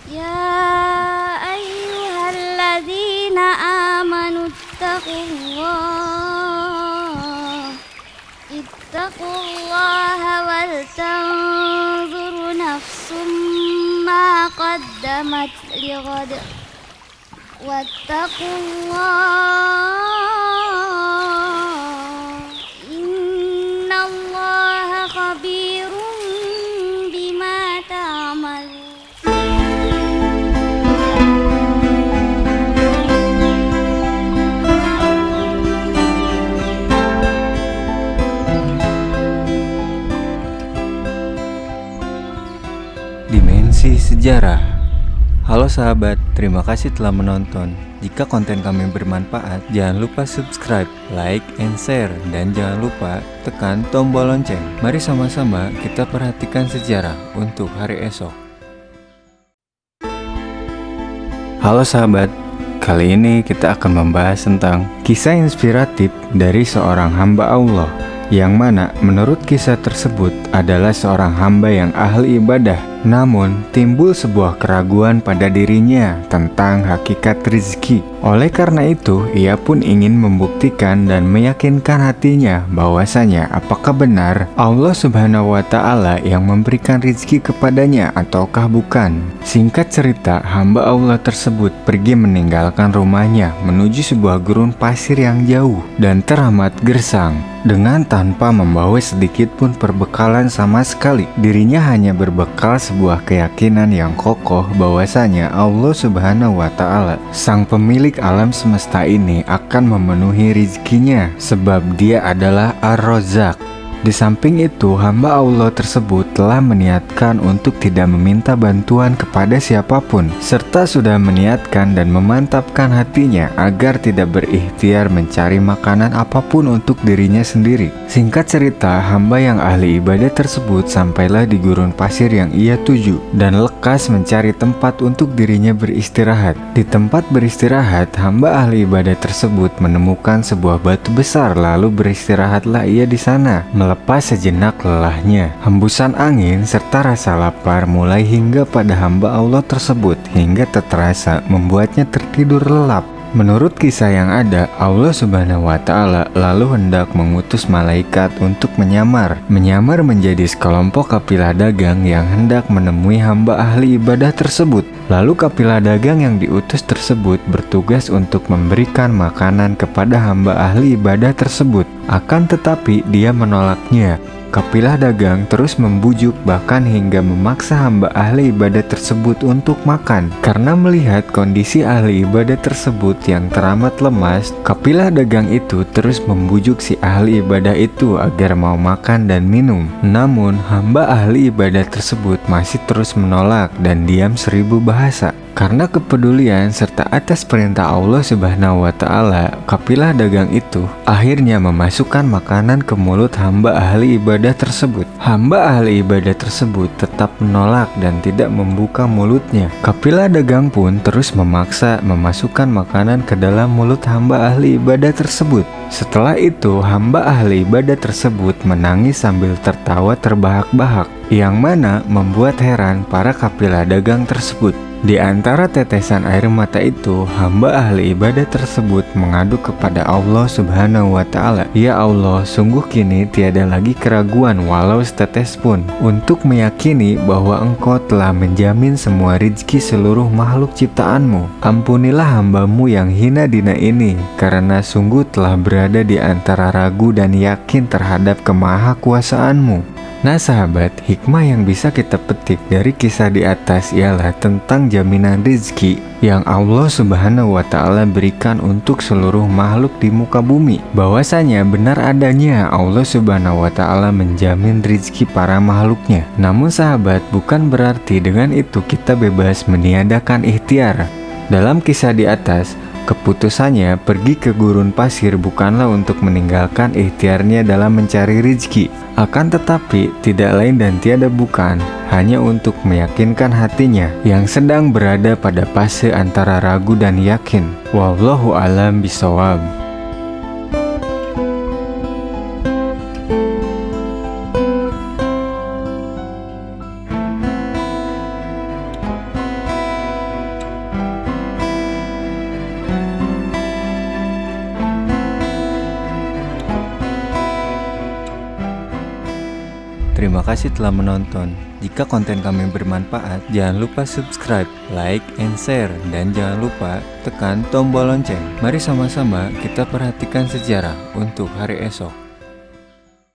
يا أيها الذين آمنوا اتقوا الله ولتنظر نفس ما قدمت لغد واتقوا الله إن الله خبير بما تعملون. Dimensi Sejarah. Halo sahabat, terima kasih telah menonton. Jika konten kami bermanfaat, jangan lupa subscribe, like, and share. Dan jangan lupa tekan tombol lonceng. Mari sama-sama kita perhatikan sejarah untuk hari esok. Halo sahabat, kali ini kita akan membahas tentang kisah inspiratif dari seorang hamba Allah, yang mana menurut kisah tersebut adalah seorang hamba yang ahli ibadah. Namun timbul sebuah keraguan pada dirinya tentang hakikat rizki. Oleh karena itu, ia pun ingin membuktikan dan meyakinkan hatinya bahwasanya apakah benar Allah Subhanahu wa Ta'ala yang memberikan rizki kepadanya ataukah bukan. Singkat cerita, hamba Allah tersebut pergi meninggalkan rumahnya menuju sebuah gurun pasir yang jauh dan teramat gersang, dengan tanpa membawa sedikit pun perbekalan sama sekali. Dirinya hanya berbekal sebuah keyakinan yang kokoh bahwasanya Allah Subhanahu wa Ta'ala, sang pemilik alam semesta ini, akan memenuhi rizkinya sebab Dia adalah Ar-Razzaq. Di samping itu, hamba Allah tersebut telah meniatkan untuk tidak meminta bantuan kepada siapapun, serta sudah meniatkan dan memantapkan hatinya agar tidak berikhtiar mencari makanan apapun untuk dirinya sendiri. Singkat cerita, hamba yang ahli ibadah tersebut sampailah di gurun pasir yang ia tuju dan lekas mencari tempat untuk dirinya beristirahat. Di tempat beristirahat, hamba ahli ibadah tersebut menemukan sebuah batu besar, lalu beristirahatlah ia di sana. Melepas sejenak lelahnya, hembusan angin serta rasa lapar mulai hingga pada hamba Allah tersebut hingga tak terasa membuatnya tertidur lelap. Menurut kisah yang ada, Allah Subhanahu wa Ta'ala lalu hendak mengutus malaikat untuk menyamar menjadi sekelompok kapilah dagang yang hendak menemui hamba ahli ibadah tersebut. Lalu kapilah dagang yang diutus tersebut bertugas untuk memberikan makanan kepada hamba ahli ibadah tersebut. Akan tetapi dia menolaknya. Kapilah dagang terus membujuk, bahkan hingga memaksa hamba ahli ibadah tersebut untuk makan. Karena melihat kondisi ahli ibadah tersebut yang teramat lemas, kapilah dagang itu terus membujuk si ahli ibadah itu agar mau makan dan minum. Namun hamba ahli ibadah tersebut masih terus menolak dan diam seribu bahasa. Karena kepedulian serta atas perintah Allah Subhanahu wa Ta'ala, kapilah dagang itu akhirnya memasukkan makanan ke mulut hamba ahli ibadah tersebut. Hamba ahli ibadah tersebut tetap menolak dan tidak membuka mulutnya. Kapilah dagang pun terus memaksa memasukkan makanan ke dalam mulut hamba ahli ibadah tersebut. Setelah itu, hamba ahli ibadah tersebut menangis sambil tertawa terbahak-bahak, yang mana membuat heran para kapilah dagang tersebut. Di antara tetesan air mata itu, hamba ahli ibadah tersebut mengadu kepada Allah Subhanahu wa Ta'ala, "Ya Allah, sungguh kini tiada lagi keraguan walau setetes pun untuk meyakini bahwa Engkau telah menjamin semua rizki seluruh makhluk ciptaanmu. Ampunilah hambamu yang hina dina ini, karena sungguh telah berada di antara ragu dan yakin terhadap kemahakuasaanmu." Nah sahabat, hikmah yang bisa kita petik dari kisah di atas ialah tentang jaminan rizki yang Allah Subhanahu wa Ta'ala berikan untuk seluruh makhluk di muka bumi. Bahwasanya benar adanya Allah Subhanahu wa Ta'ala menjamin rizki para makhluknya. Namun sahabat, bukan berarti dengan itu kita bebas meniadakan ikhtiar. Dalam kisah di atas, keputusannya pergi ke gurun pasir bukanlah untuk meninggalkan ikhtiarnya dalam mencari rizki. Akan tetapi tidak lain dan tiada bukan, hanya untuk meyakinkan hatinya yang sedang berada pada fase antara ragu dan yakin. Wallahu a'lam bishawab. Terima kasih telah menonton. Jika konten kami bermanfaat, jangan lupa subscribe, like, and share. Dan jangan lupa tekan tombol lonceng. Mari sama-sama kita perhatikan sejarah untuk hari esok.